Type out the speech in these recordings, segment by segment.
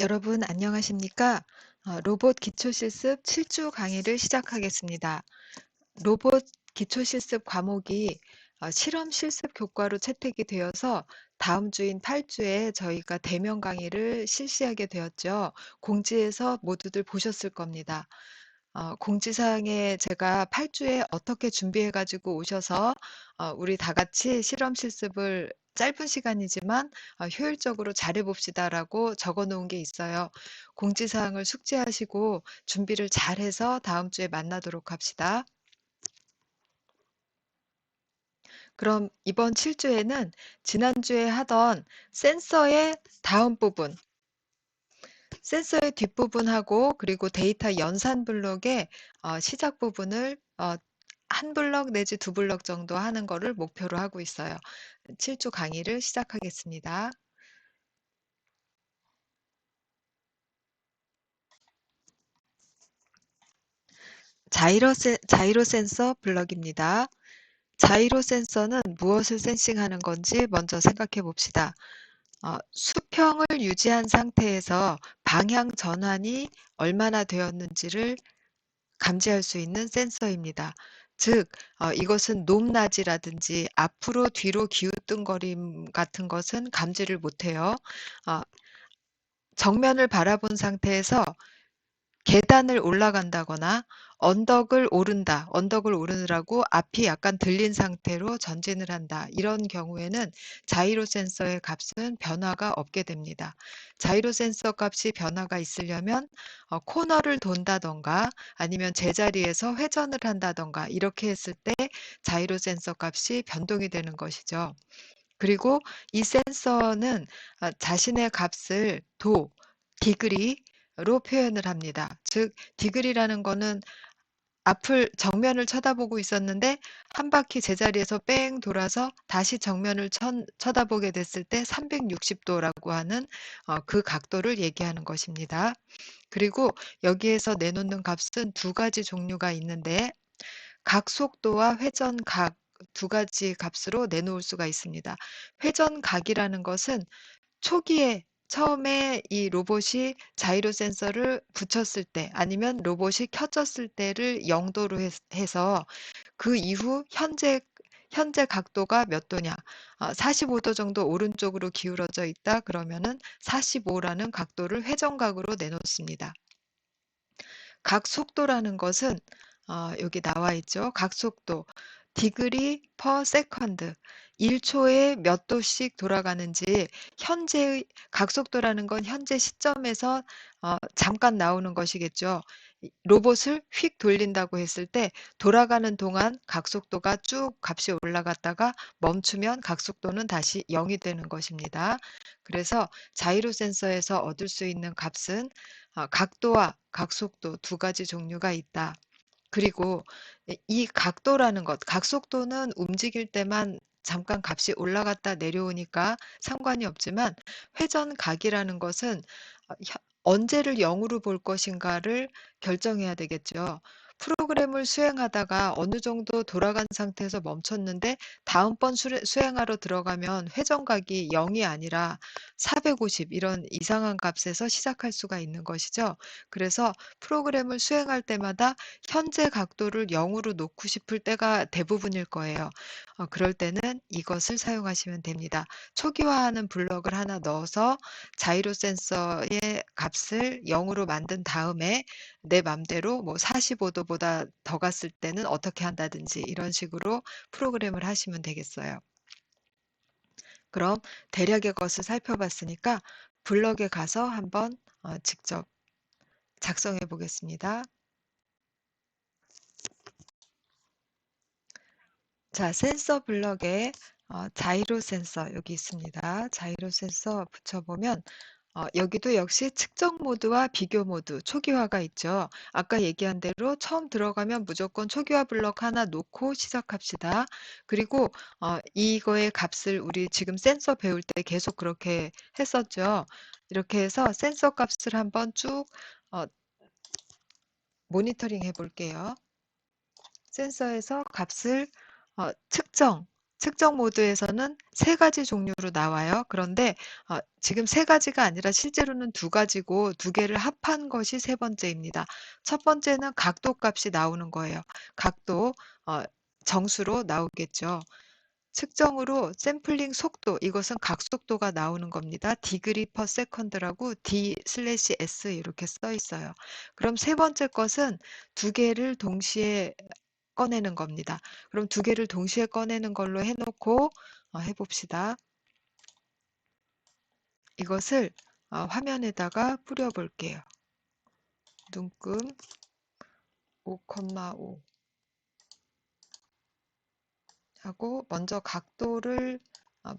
여러분 안녕하십니까? 로봇 기초실습 7주 강의를 시작하겠습니다. 로봇 기초실습 과목이 실험 실습 교과로 채택이 되어서 다음 주인 8주에 저희가 대면 강의를 실시하게 되었죠. 공지에서 모두들 보셨을 겁니다. 공지사항에 제가 8주에 어떻게 준비해 가지고 오셔서 우리 다 같이 실험 실습을 짧은 시간이지만 효율적으로 잘해 봅시다라고 적어 놓은 게 있어요. 공지사항을 숙지하시고 준비를 잘해서 다음 주에 만나도록 합시다. 그럼 이번 7주에는 지난주에 하던 센서의 다음 부분, 센서의 뒷부분하고 그리고 데이터 연산 블록의 시작 부분을 한 블럭 내지 두 블럭 정도 하는 거를 목표로 하고 있어요. 7주 강의를 시작하겠습니다. 자이로 센서 블럭입니다. 자이로 센서는 무엇을 센싱하는 건지 먼저 생각해 봅시다. 수평을 유지한 상태에서 방향 전환이 얼마나 되었는지를 감지할 수 있는 센서입니다. 즉, 이것은 높낮이라든지 앞으로 뒤로 기우뚱거림 같은 것은 감지를 못해요. 어, 정면을 바라본 상태에서 계단을 올라간다거나 언덕을 오르느라고 앞이 약간 들린 상태로 전진을 한다. 이런 경우에는 자이로 센서의 값은 변화가 없게 됩니다. 자이로 센서 값이 변화가 있으려면 코너를 돈다던가 아니면 제자리에서 회전을 한다던가 이렇게 했을 때 자이로 센서 값이 변동이 되는 것이죠. 그리고 이 센서는 자신의 값을 디그리로 표현을 합니다. 즉, 디그리라는 거는 앞을 정면을 쳐다보고 있었는데 한 바퀴 제자리에서 뺑 돌아서 다시 정면을 쳐다보게 됐을 때 360도라고 하는 그 각도를 얘기하는 것입니다. 그리고 여기에서 내놓는 값은 두 가지 종류가 있는데 각속도와 회전각 두 가지 값으로 내놓을 수가 있습니다. 회전각이라는 것은 초기에 처음에 이 로봇이 자이로 센서를 붙였을 때 아니면 로봇이 켜졌을 때를 0도로 해서 그 이후 현재 각도가 몇 도냐? 45도 정도 오른쪽으로 기울어져 있다 그러면은 45라는 각도를 회전각으로 내놓습니다. 각속도라는 것은 여기 나와 있죠. 각속도 디그리 퍼 세컨드 1초에 몇 도씩 돌아가는지 현재의 각속도라는 건 현재 시점에서 잠깐 나오는 것이겠죠. 로봇을 휙 돌린다고 했을 때 돌아가는 동안 각속도가 쭉 값이 올라갔다가 멈추면 각속도는 다시 0이 되는 것입니다. 그래서 자이로 센서에서 얻을 수 있는 값은 각도와 각속도 두 가지 종류가 있다. 그리고 이 각도라는 것, 각속도는 움직일 때만 잠깐 값이 올라갔다 내려오니까 상관이 없지만 회전각이라는 것은 언제를 0으로 볼 것인가를 결정해야 되겠죠. 프로그램을 수행하다가 어느 정도 돌아간 상태에서 멈췄는데 다음번 수행하러 들어가면 회전각이 0이 아니라 450 이런 이상한 값에서 시작할 수가 있는 것이죠. 그래서 프로그램을 수행할 때마다 현재 각도를 0으로 놓고 싶을 때가 대부분일 거예요. 그럴 때는 이것을 사용하시면 됩니다. 초기화하는 블럭을 하나 넣어서 자이로 센서의 값을 0으로 만든 다음에 내 맘대로 뭐 45도보다 더 갔을 때는 어떻게 한다든지 이런 식으로 프로그램을 하시면 되겠어요. 그럼 대략의 것을 살펴봤으니까 블럭에 가서 한번 직접 작성해 보겠습니다. 자, 센서 블럭에 자이로 센서 여기 있습니다. 자이로 센서 붙여보면 여기도 역시 측정 모드와 비교 모드, 초기화가 있죠. 아까 얘기한 대로 처음 들어가면 무조건 초기화 블럭 하나 놓고 시작합시다. 그리고 이거의 값을 우리 지금 센서 배울 때 계속 그렇게 했었죠. 이렇게 해서 센서 값을 한번 쭉 어, 모니터링 해 볼게요. 센서에서 값을 측정, 측정 모드에서는 세 가지 종류로 나와요. 그런데 지금 세 가지가 아니라 실제로는 두 가지고 두 개를 합한 것이 세 번째입니다. 첫 번째는 각도 값이 나오는 거예요. 각도 정수로 나오겠죠. 측정으로 샘플링 속도, 이것은 각속도가 나오는 겁니다. 디그리 퍼 세컨드라고 D/S 이렇게 써 있어요. 그럼 세 번째 것은 두 개를 동시에 꺼내는 겁니다. 그럼 두 개를 동시에 꺼내는 걸로 해놓고 해봅시다. 이것을 화면에다가 뿌려볼게요. 눈금 5,5 하고 먼저 각도를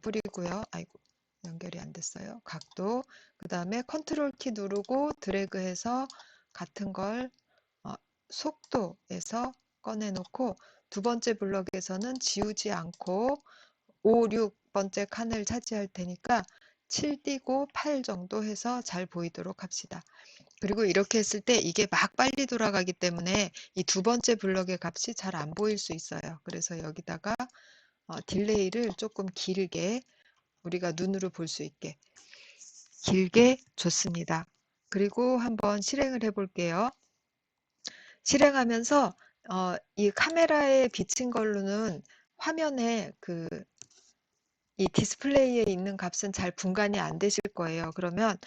뿌리고요. 아이고, 연결이 안 됐어요. 각도, 그 다음에 컨트롤 키 누르고 드래그해서 같은 걸 속도에서 꺼내놓고 두 번째 블럭에서는 지우지 않고 5, 6번째 칸을 차지할 테니까 7 띄고 8 정도 해서 잘 보이도록 합시다. 그리고 이렇게 했을 때 이게 막 빨리 돌아가기 때문에 이 두 번째 블럭의 값이 잘 안 보일 수 있어요. 그래서 여기다가 딜레이를 조금 길게 우리가 눈으로 볼 수 있게 길게 줬습니다. 그리고 한번 실행을 해 볼게요. 실행하면서 이 카메라에 비친 걸로는 화면에 이 디스플레이에 있는 값은 잘 분간이 안 되실 거예요. 그러면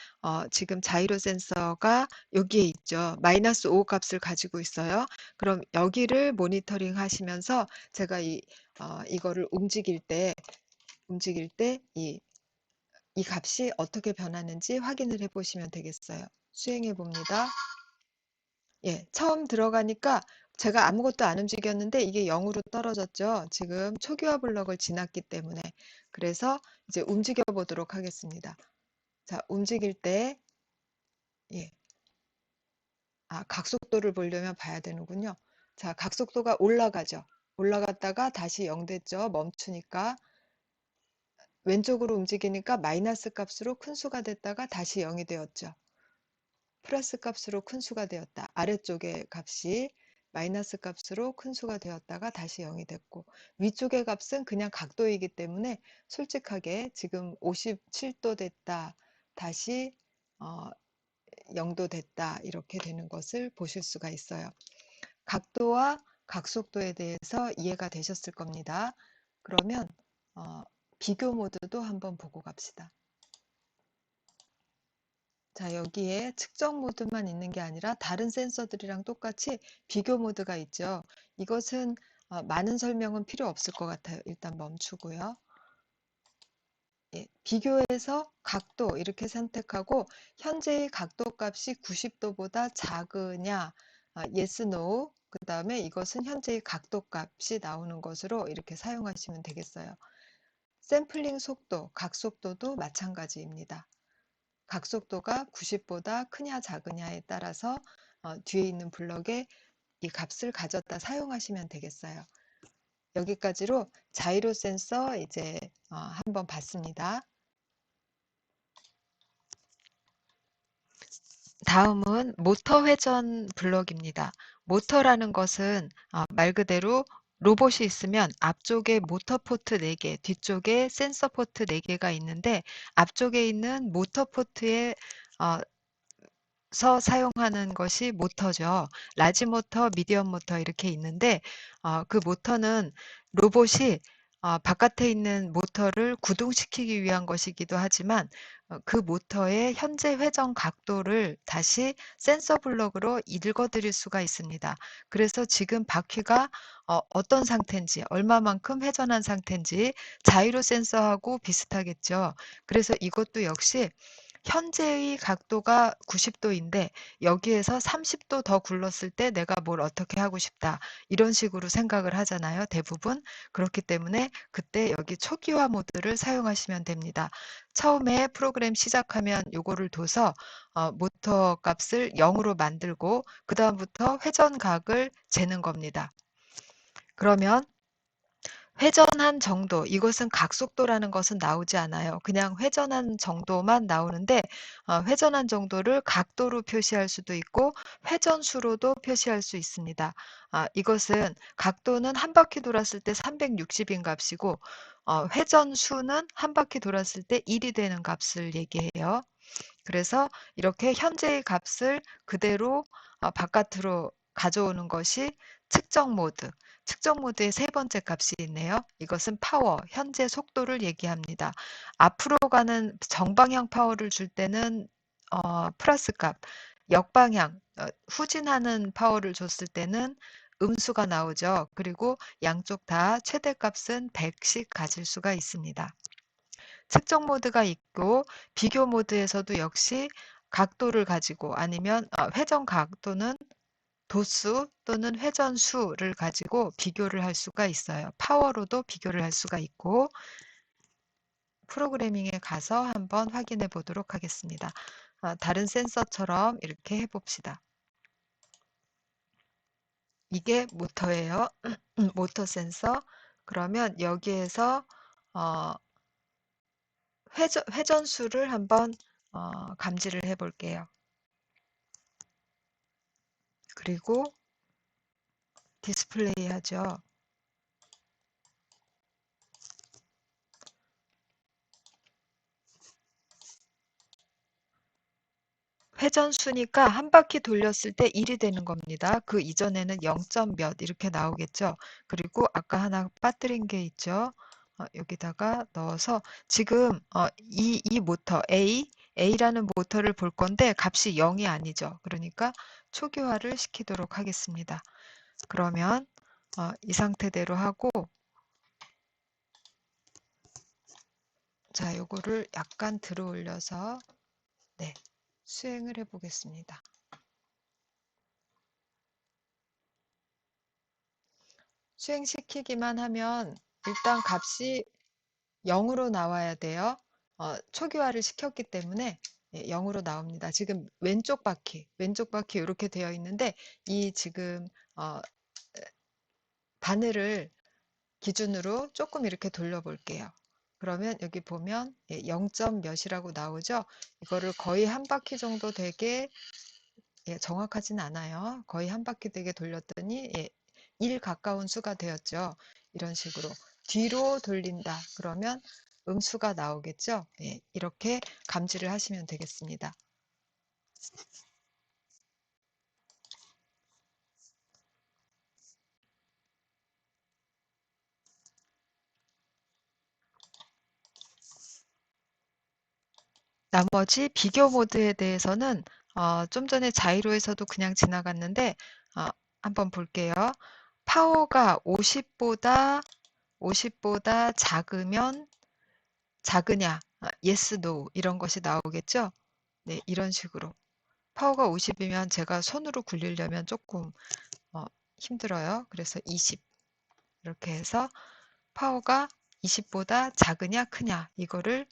지금 자이로 센서가 여기에 있죠. -5 값을 가지고 있어요. 그럼 여기를 모니터링 하시면서 제가 이거를 움직일 때 이 값이 어떻게 변하는지 확인을 해 보시면 되겠어요. 수행해 봅니다. 예, 처음 들어가니까 제가 아무것도 안 움직였는데 이게 0으로 떨어졌죠. 지금 초기화 블럭을 지났기 때문에. 그래서 이제 움직여 보도록 하겠습니다. 자, 움직일 때, 예. 각속도를 보려면 봐야 되는군요. 자, 각속도가 올라가죠. 올라갔다가 다시 0 됐죠. 멈추니까. 왼쪽으로 움직이니까 마이너스 값으로 큰 수가 됐다가 다시 0이 되었죠. 플러스 값으로 큰 수가 되었다. 아래쪽의 값이 마이너스 값으로 큰 수가 되었다가 다시 0이 됐고 위쪽의 값은 그냥 각도이기 때문에 솔직하게 지금 57도 됐다. 다시 0도 됐다. 이렇게 되는 것을 보실 수가 있어요. 각도와 각속도에 대해서 이해가 되셨을 겁니다. 그러면 비교 모드도 한번 보고 갑시다. 자, 여기에 측정 모드만 있는 게 아니라 다른 센서들이랑 똑같이 비교 모드가 있죠. 이것은 많은 설명은 필요 없을 것 같아요. 일단 멈추고요. 예, 비교해서 각도 이렇게 선택하고 현재의 각도 값이 90도보다 작으냐, yes, no. 그 다음에 이것은 현재의 각도 값이 나오는 것으로 이렇게 사용하시면 되겠어요. 샘플링 속도, 각속도도 마찬가지입니다. 각속도가 90보다 크냐 작으냐에 따라서 뒤에 있는 블럭에 이 값을 가졌다 사용하시면 되겠어요. 여기까지로 자이로 센서 이제 한번 봤습니다. 다음은 모터 회전 블럭입니다. 모터라는 것은 말 그대로 로봇이 있으면 앞쪽에 모터 포트 4개, 뒤쪽에 센서 포트 4개가 있는데 앞쪽에 있는 모터 포트에 사용하는 것이 모터죠. 라지 모터, 미디엄 모터 이렇게 있는데 그 모터는 로봇이 바깥에 있는 모터를 구동시키기 위한 것이기도 하지만 그 모터의 현재 회전 각도를 다시 센서 블록으로 읽어드릴 수가 있습니다. 그래서 지금 바퀴가 어떤 상태인지, 얼마만큼 회전한 상태인지 자이로 센서하고 비슷하겠죠. 그래서 이것도 역시 현재의 각도가 90도인데 여기에서 30도 더 굴렀을 때 내가 뭘 어떻게 하고 싶다. 이런 식으로 생각을 하잖아요. 대부분. 그렇기 때문에 그때 여기 초기화 모드를 사용하시면 됩니다. 처음에 프로그램 시작하면 요거를 둬서 모터 값을 0으로 만들고 그 다음부터 회전각을 재는 겁니다. 그러면 회전한 정도, 이것은 각속도라는 것은 나오지 않아요. 그냥 회전한 정도만 나오는데 회전한 정도를 각도로 표시할 수도 있고 회전수로도 표시할 수 있습니다. 이것은 각도는 한 바퀴 돌았을 때 360인 값이고 회전수는 한 바퀴 돌았을 때 1이 되는 값을 얘기해요. 그래서 이렇게 현재의 값을 그대로 바깥으로 가져오는 것이 측정 모드. 측정 모드의 세 번째 값이 있네요. 이것은 파워, 현재 속도를 얘기합니다. 앞으로 가는 정방향 파워를 줄 때는 플러스 값, 역방향, 후진하는 파워를 줬을 때는 음수가 나오죠. 그리고 양쪽 다 최대값은 100씩 가질 수가 있습니다. 측정 모드가 있고 비교 모드에서도 역시 각도를 가지고 아니면 회전 각도는 도수 또는 회전수를 가지고 비교를 할 수가 있어요. 파워로도 비교를 할 수가 있고 프로그래밍에 가서 한번 확인해 보도록 하겠습니다. 다른 센서처럼 이렇게 해봅시다. 이게 모터예요. 모터 센서. 그러면 여기에서 회전수를 한번 감지를 해 볼게요. 그리고 디스플레이 하죠. 회전수니까 한 바퀴 돌렸을 때 1이 되는 겁니다. 그 이전에는 0. 몇 이렇게 나오겠죠. 그리고 아까 하나 빠뜨린 게 있죠. 여기다가 넣어서 지금 이 모터 A라는 모터를 볼 건데 값이 0이 아니죠. 그러니까 초기화를 시키도록 하겠습니다. 그러면 이 상태대로 하고 자, 요거를 약간 들어 올려서 네, 수행을 해 보겠습니다. 수행시키기만 하면 일단 값이 0으로 나와야 돼요. 초기화를 시켰기 때문에 0으로 나옵니다. 지금 왼쪽 바퀴 이렇게 되어 있는데 이 지금 바늘을 기준으로 조금 이렇게 돌려볼게요. 그러면 여기 보면 0. 몇이라고 나오죠. 이거를 거의 한 바퀴 정도 되게 정확하진 않아요. 거의 한 바퀴 되게 돌렸더니 1 가까운 수가 되었죠. 이런 식으로 뒤로 돌린다. 그러면 음수가 나오겠죠. 이렇게 감지를 하시면 되겠습니다. 나머지 비교 모드에 대해서는 좀 전에 자이로에서도 그냥 지나갔는데 한번 볼게요. 파워가 50보다 작으면 작으냐, yes, no 이런 것이 나오겠죠. 네, 이런 식으로. 파워가 50이면 제가 손으로 굴리려면 조금 힘들어요. 그래서 20 이렇게 해서 파워가 20보다 작으냐 크냐 이거를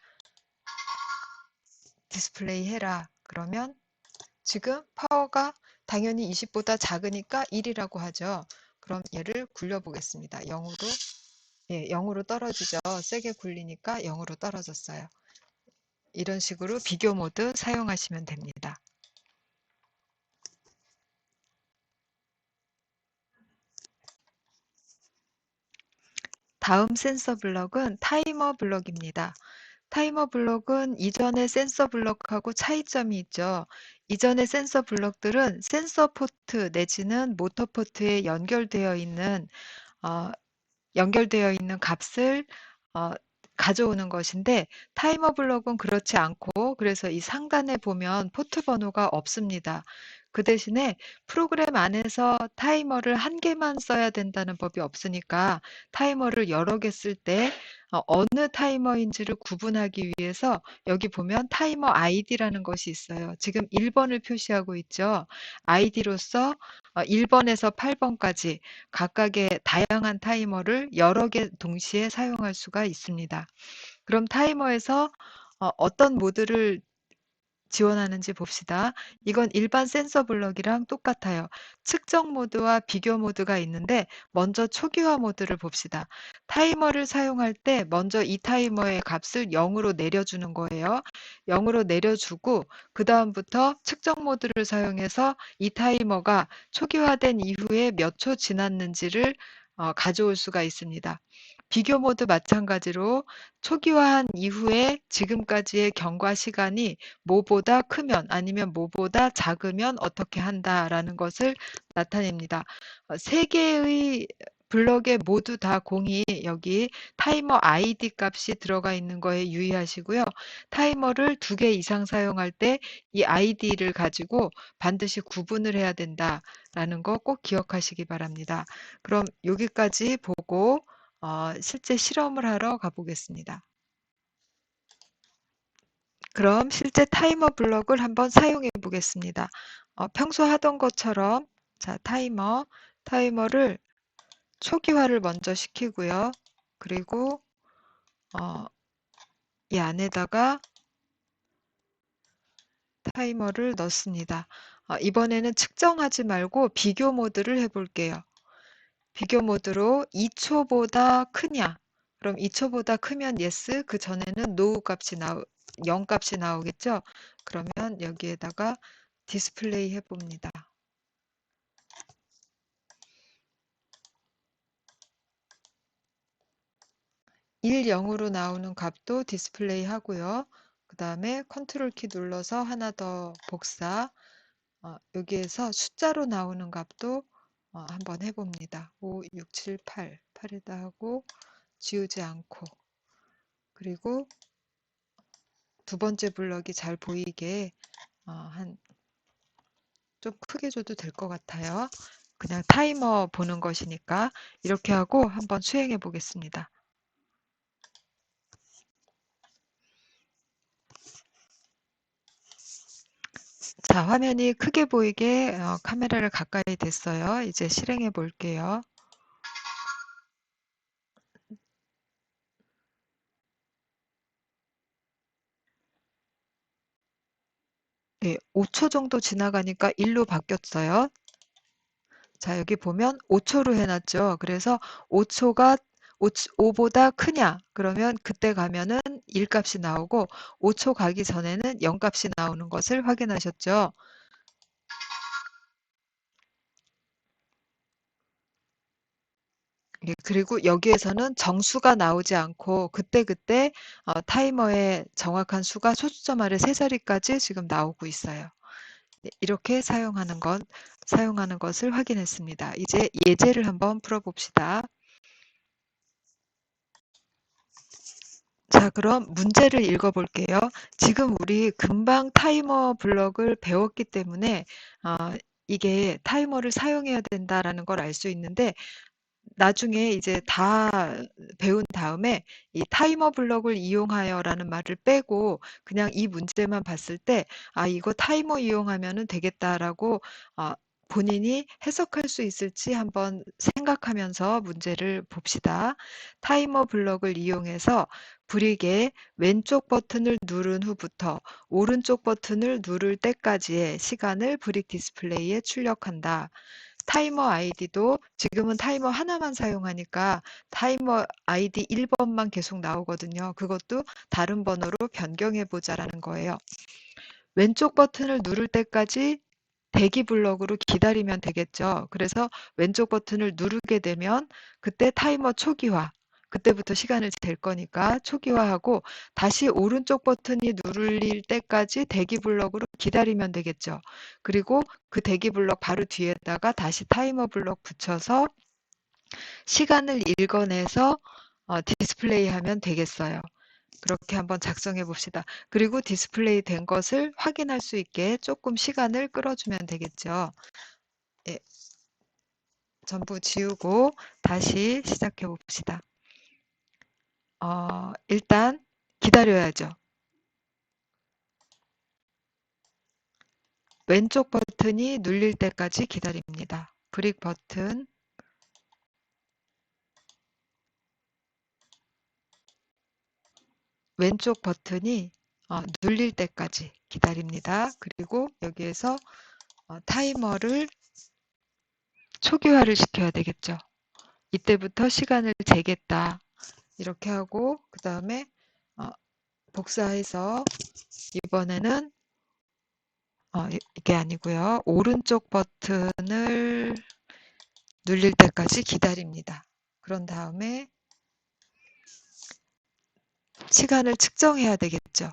디스플레이 해라. 그러면 지금 파워가 당연히 20보다 작으니까 1이라고 하죠. 그럼 얘를 굴려보겠습니다. 0으로 0으로 떨어지죠. 세게 굴리니까 0으로 떨어졌어요. 이런 식으로 비교 모드 사용하시면 됩니다. 다음 센서 블럭은 타이머 블럭입니다. 타이머 블럭은 이전의 센서 블럭하고 차이점이 있죠. 이전의 센서 블럭들은 센서 포트 내지는 모터 포트에 연결되어 있는 값을 가져오는 것인데 타이머 블럭은 그렇지 않고 그래서 이 상단에 보면 포트 번호가 없습니다. 그 대신에 프로그램 안에서 타이머를 한 개만 써야 된다는 법이 없으니까 타이머를 여러 개 쓸 때 어느 타이머인지를 구분하기 위해서 여기 보면 타이머 아이디라는 것이 있어요. 지금 1번을 표시하고 있죠. 아이디로서 1번에서 8번까지 각각의 다양한 타이머를 여러 개 동시에 사용할 수가 있습니다. 그럼 타이머에서 어떤 모드를 지원하는지 봅시다. 이건 일반 센서 블럭이랑 똑같아요. 측정 모드와 비교 모드가 있는데 먼저 초기화 모드를 봅시다. 타이머를 사용할 때 먼저 이 타이머의 값을 0으로 내려주는 거예요. 0으로 내려주고 그 다음부터 측정 모드를 사용해서 이 타이머가 초기화된 이후에 몇 초 지났는지를 가져올 수가 있습니다. 비교 모드 마찬가지로 초기화한 이후에 지금까지의 경과 시간이 뭐보다 크면 아니면 뭐보다 작으면 어떻게 한다라는 것을 나타냅니다. 세 개의 블럭에 모두 다 공이 여기 타이머 ID 값이 들어가 있는 거에 유의하시고요. 타이머를 2개 이상 사용할 때 이 ID를 가지고 반드시 구분을 해야 된다라는 거 꼭 기억하시기 바랍니다. 그럼 여기까지 보고 실제 실험을 하러 가보겠습니다. 그럼 실제 타이머 블럭을 한번 사용해 보겠습니다. 평소 하던 것처럼 자 타이머를 초기화를 먼저 시키고요. 그리고 이 안에다가 타이머를 넣습니다. 이번에는 측정하지 말고 비교 모드를 해볼게요. 비교 모드로 2초보다 크냐? 그럼 2초보다 크면 yes, 그 전에는 no 값이 0 값이 나오겠죠? 그러면 여기에다가 디스플레이 해봅니다. 1, 0으로 나오는 값도 디스플레이 하고요. 그 다음에 컨트롤 키 눌러서 하나 더 복사. 여기에서 숫자로 나오는 값도 한번 해봅니다. 5, 6, 7, 8. 8에다 하고 지우지 않고. 그리고 두 번째 블럭이 잘 보이게 좀 크게 줘도 될 것 같아요. 그냥 타이머 보는 것이니까 이렇게 하고 한번 수행해 보겠습니다. 자, 화면이 크게 보이게 카메라를 가까이 댔어요. 이제 실행해 볼게요. 네, 5초 정도 지나가니까 1로 바뀌었어요. 자, 여기 보면 5초로 해놨죠. 그래서 5초가 5보다 크냐? 그러면 그때 가면은 1 값이 나오고 5초 가기 전에는 0 값이 나오는 것을 확인하셨죠. 예, 그리고 여기에서는 정수가 나오지 않고 그때그때 타이머의 정확한 수가 소수점 아래 3자리까지 지금 나오고 있어요. 네, 이렇게 사용하는 것을 확인했습니다. 이제 예제를 한번 풀어봅시다. 자, 그럼 문제를 읽어볼게요. 지금 우리 금방 타이머 블럭을 배웠기 때문에 이게 타이머를 사용해야 된다라는 걸 알 수 있는데 나중에 이제 다 배운 다음에 이 타이머 블럭을 이용하여라는 말을 빼고 그냥 이 문제만 봤을 때 이거 타이머 이용하면은 되겠다라고 본인이 해석할 수 있을지 한번 생각하면서 문제를 봅시다. 타이머 블럭을 이용해서 브릭의 왼쪽 버튼을 누른 후부터 오른쪽 버튼을 누를 때까지의 시간을 브릭 디스플레이에 출력한다. 타이머 아이디도 지금은 타이머 하나만 사용하니까 타이머 아이디 1번만 계속 나오거든요. 그것도 다른 번호로 변경해 보자라는 거예요. 왼쪽 버튼을 누를 때까지 대기 블럭으로 기다리면 되겠죠. 그래서 왼쪽 버튼을 누르게 되면 그때 타이머 초기화, 그때부터 시간을 잴 거니까 초기화하고 다시 오른쪽 버튼이 누를 때까지 대기 블럭으로 기다리면 되겠죠. 그리고 그 대기 블럭 바로 뒤에다가 다시 타이머 블럭 붙여서 시간을 읽어내서 디스플레이 하면 되겠어요. 그렇게 한번 작성해 봅시다. 그리고 디스플레이 된 것을 확인할 수 있게 조금 시간을 끌어주면 되겠죠. 예, 전부 지우고 다시 시작해 봅시다. 일단 기다려야죠. 왼쪽 버튼이 눌릴 때까지 기다립니다. 브릭 버튼, 왼쪽 버튼이 눌릴 때까지 기다립니다. 그리고 여기에서 타이머를 초기화를 시켜야 되겠죠. 이때부터 시간을 재겠다. 이렇게 하고 그 다음에 복사해서 이번에는 이게 아니고요. 오른쪽 버튼을 눌릴 때까지 기다립니다. 그런 다음에 시간을 측정해야 되겠죠.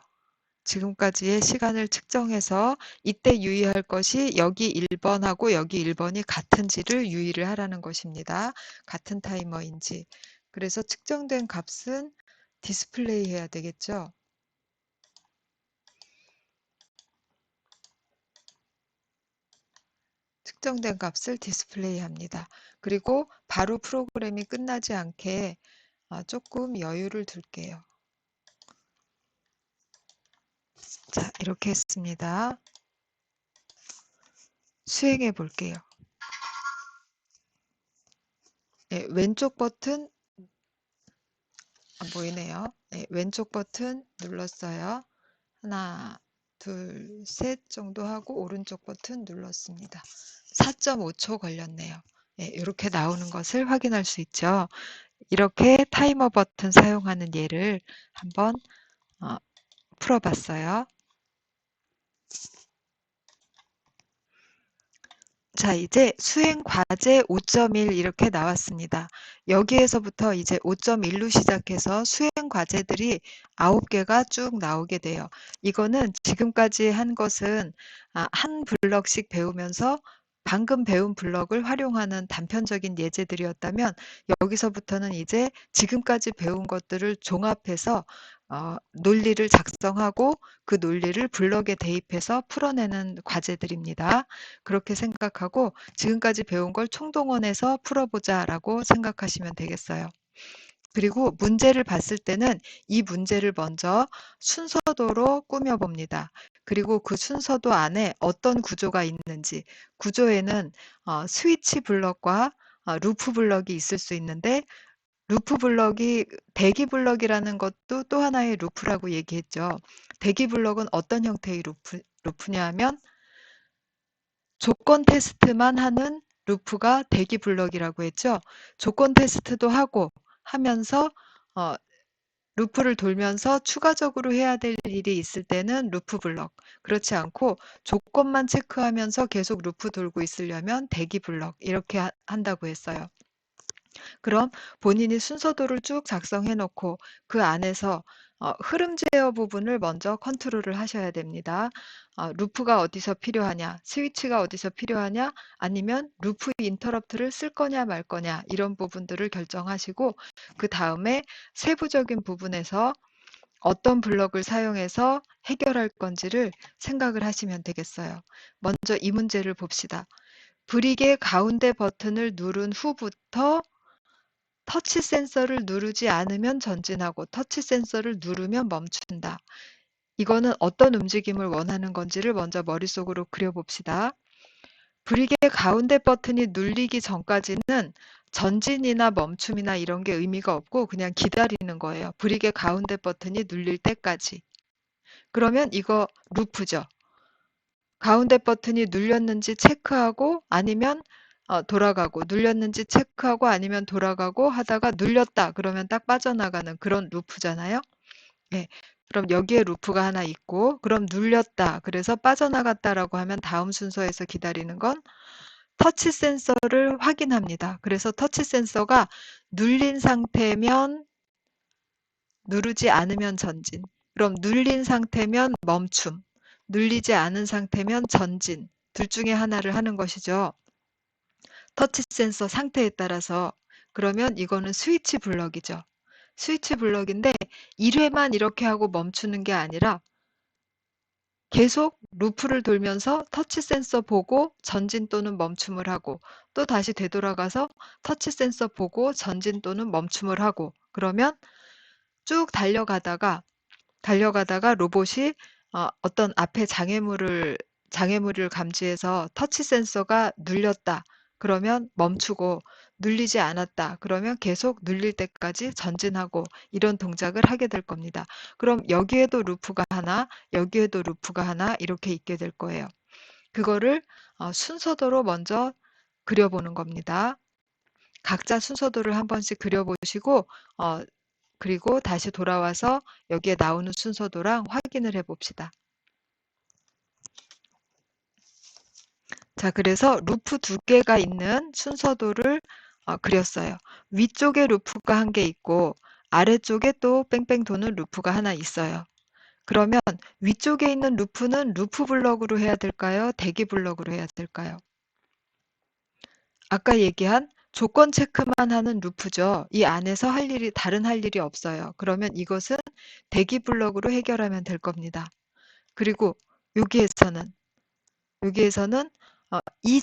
지금까지의 시간을 측정해서 이때 유의할 것이 여기 1번하고 여기 1번이 같은지를 유의를 하라는 것입니다. 같은 타이머인지. 그래서 측정된 값은 디스플레이 해야 되겠죠. 측정된 값을 디스플레이 합니다. 그리고 바로 프로그램이 끝나지 않게 조금 여유를 둘게요. 자, 이렇게 했습니다. 수행해 볼게요. 네, 왼쪽 버튼 안 보이네요. 네, 왼쪽 버튼 눌렀어요. 하나, 둘, 셋 정도 하고 오른쪽 버튼 눌렀습니다. 4.5초 걸렸네요. 네, 이렇게 나오는 것을 확인할 수 있죠. 이렇게 타이머 버튼 사용하는 예를 한번 풀어봤어요. 자, 이제 수행 과제 5.1 이렇게 나왔습니다. 여기에서부터 이제 5.1로 시작해서 수행 과제들이 9개가 쭉 나오게 돼요. 이거는 지금까지 한 것은 한 블럭씩 배우면서 방금 배운 블럭을 활용하는 단편적인 예제들이었다면 여기서부터는 이제 지금까지 배운 것들을 종합해서 논리를 작성하고 그 논리를 블럭에 대입해서 풀어내는 과제들입니다. 그렇게 생각하고 지금까지 배운 걸 총동원해서 풀어보자라고 생각하시면 되겠어요. 그리고 문제를 봤을 때는 이 문제를 먼저 순서도로 꾸며봅니다. 그리고 그 순서도 안에 어떤 구조가 있는지, 구조에는 스위치 블럭과 루프 블럭이 있을 수 있는데 루프 블럭이 대기 블럭이라는 것도 또 하나의 루프라고 얘기했죠. 대기 블럭은 어떤 형태의 루프냐 하면 조건 테스트만 하는 루프가 대기 블럭이라고 했죠. 조건 테스트도 하고 하면서 루프를 돌면서 추가적으로 해야 될 일이 있을 때는 루프 블럭. 그렇지 않고 조건만 체크하면서 계속 루프 돌고 있으려면 대기 블럭. 이렇게 한다고 했어요. 그럼 본인이 순서도를 쭉 작성해 놓고 그 안에서 흐름 제어 부분을 먼저 컨트롤을 하셔야 됩니다. 루프가 어디서 필요하냐, 스위치가 어디서 필요하냐, 아니면 루프 인터럽트를 쓸 거냐 말 거냐 이런 부분들을 결정하시고 그 다음에 세부적인 부분에서 어떤 블럭을 사용해서 해결할 건지를 생각을 하시면 되겠어요. 먼저 이 문제를 봅시다. 브릭의 가운데 버튼을 누른 후부터 터치 센서를 누르지 않으면 전진하고 터치 센서를 누르면 멈춘다. 이거는 어떤 움직임을 원하는 건지를 먼저 머릿속으로 그려봅시다. 브릭의 가운데 버튼이 눌리기 전까지는 전진이나 멈춤이나 이런 게 의미가 없고 그냥 기다리는 거예요. 브릭의 가운데 버튼이 눌릴 때까지. 그러면 이거 루프죠. 가운데 버튼이 눌렸는지 체크하고 아니면 돌아가고 눌렸는지 체크하고 아니면 돌아가고 하다가 눌렸다 그러면 딱 빠져나가는 그런 루프잖아요. 네. 그럼 여기에 루프가 하나 있고 그럼 눌렸다 그래서 빠져나갔다라고 하면 다음 순서에서 기다리는 건 터치 센서를 확인합니다. 그래서 터치 센서가 눌린 상태면 누르지 않으면 전진. 그럼 눌린 상태면 멈춤. 눌리지 않은 상태면 전진. 둘 중에 하나를 하는 것이죠. 터치 센서 상태에 따라서. 그러면 이거는 스위치 블럭이죠. 스위치 블럭인데 1회만 이렇게 하고 멈추는 게 아니라 계속 루프를 돌면서 터치 센서 보고 전진 또는 멈춤을 하고 또 다시 되돌아가서 터치 센서 보고 전진 또는 멈춤을 하고 그러면 쭉 달려가다가 로봇이 어떤 앞에 장애물을 감지해서 터치 센서가 눌렸다. 그러면 멈추고 눌리지 않았다. 그러면 계속 눌릴 때까지 전진하고 이런 동작을 하게 될 겁니다. 그럼 여기에도 루프가 하나, 여기에도 루프가 하나 이렇게 있게 될 거예요. 그거를 순서대로 먼저 그려보는 겁니다. 각자 순서도를 한 번씩 그려보시고 그리고 다시 돌아와서 여기에 나오는 순서도랑 확인을 해봅시다. 자, 그래서 루프 두 개가 있는 순서도를 그렸어요. 위쪽에 루프가 한 개 있고 아래쪽에 또 뺑뺑 도는 루프가 하나 있어요. 그러면 위쪽에 있는 루프는 루프 블럭으로 해야 될까요? 대기 블럭으로 해야 될까요? 아까 얘기한 조건 체크만 하는 루프죠. 이 안에서 다른 할 일이 없어요. 그러면 이것은 대기 블럭으로 해결하면 될 겁니다. 그리고 여기에서는 여기에서는 이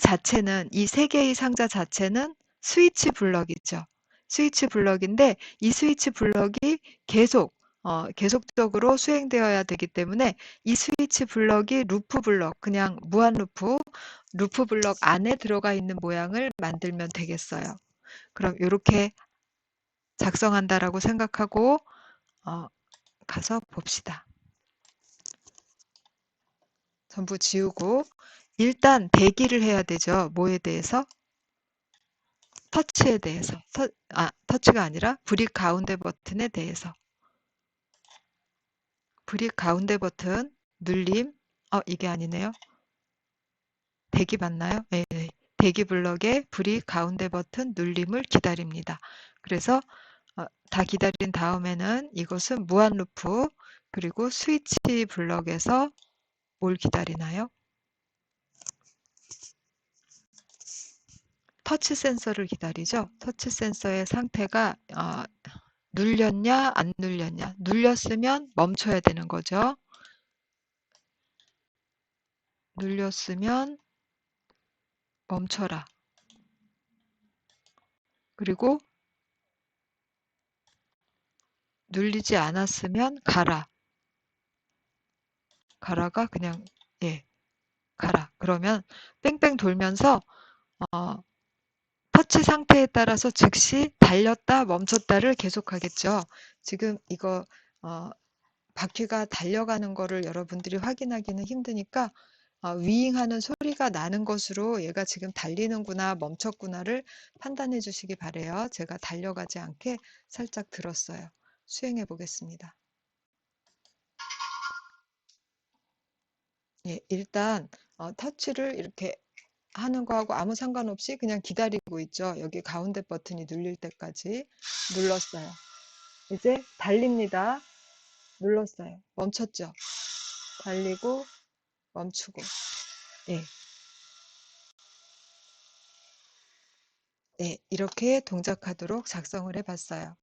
세 개의 상자 자체는 스위치 블럭이죠. 스위치 블럭인데 이 스위치 블럭이 계속적으로 수행되어야 되기 때문에 이 스위치 블럭이 루프 블럭, 그냥 무한 루프 블럭 안에 들어가 있는 모양을 만들면 되겠어요. 그럼 이렇게 작성한다라고 생각하고 가서 봅시다. 전부 지우고 일단 대기를 해야 되죠. 뭐에 대해서? 터치에 대해서. 터치가 아니라 브릭 가운데 버튼에 대해서. 브릭 가운데 버튼 눌림. 이게 아니네요. 대기 맞나요? 네, 네. 대기 블럭의 브릭 가운데 버튼 눌림을 기다립니다. 그래서 다 기다린 다음에는 이것은 무한 루프 그리고 스위치 블럭에서 뭘 기다리나요? 터치 센서를 기다리죠. 터치 센서의 상태가 눌렸냐 안 눌렸냐. 눌렸으면 멈춰야 되는 거죠. 눌렸으면 멈춰라. 그리고 눌리지 않았으면 가라. 가라가 그냥 가라. 그러면 뺑뺑 돌면서 터치 상태에 따라서 즉시 달렸다 멈췄다를 계속하겠죠. 지금 이거 바퀴가 달려가는 거를 여러분들이 확인하기는 힘드니까 윙하는 소리가 나는 것으로 얘가 지금 달리는구나 멈췄구나를 판단해 주시기 바래요. 제가 달려가지 않게 살짝 들었어요. 수행해 보겠습니다. 예, 일단 터치를 이렇게 하는 거하고 아무 상관없이 그냥 기다리고 있죠. 여기 가운데 버튼이 눌릴 때까지 눌렀어요. 이제 달립니다. 눌렀어요. 멈췄죠. 달리고 멈추고. 예. 네, 이렇게 동작하도록 작성을 해봤어요.